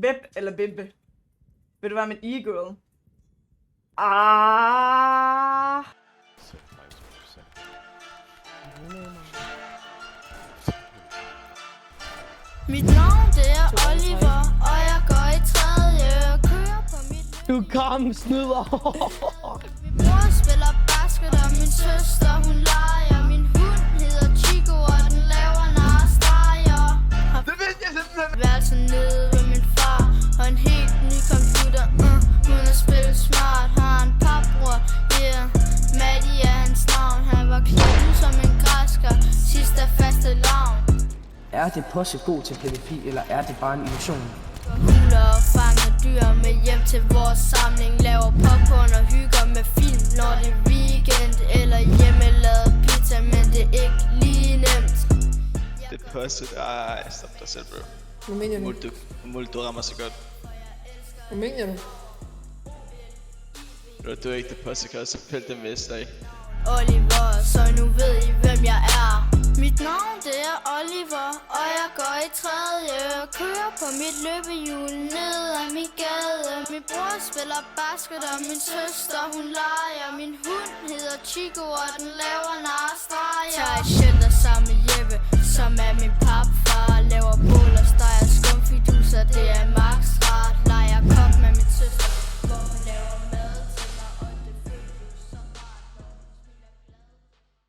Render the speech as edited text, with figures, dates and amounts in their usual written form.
Web eller Bimbe? Vil du være min e-girl? Ah. Mit navn det er Oliver, og jeg går i tredje. Kører på mit Du kom, snyder. Min bror spiller basket, og min søster hun leger. Min hund hedder Chico, og den laver narstreger. Det vidste jeg simpelthen. Værelsen nede ved min far, og en helt ny computer. Hun har spillet smart, har en papbror, yeah. Maddie er hans navn, han var klædt som en græsker. Sidst er faste lavn. Er det posse god til pædofil, eller er det bare en illusion? Huler og fanger dyr med hjem til vores samling. Laver popcorn og hygger med film, når det er weekend. Eller hjemmelavet pizza, men det er ikke lige nemt. Det er posse, ej, stop dig selv, bro. Hvad mener du? Du rammer så godt. Hvad mener du? Bro, du er ikke det posse, kan også pille det meste af. Oliver, så nu ved I hvem jeg er. Mit navn det er Oliver, og jeg går i tredje. Kører på mit løbehjul ned ad min gade. Min bror spiller basket, og min søster hun leger. Min hund hedder Chico, og den laver narstreger. Tager i shelter sammen med Jeppe, som er min papfar. Laver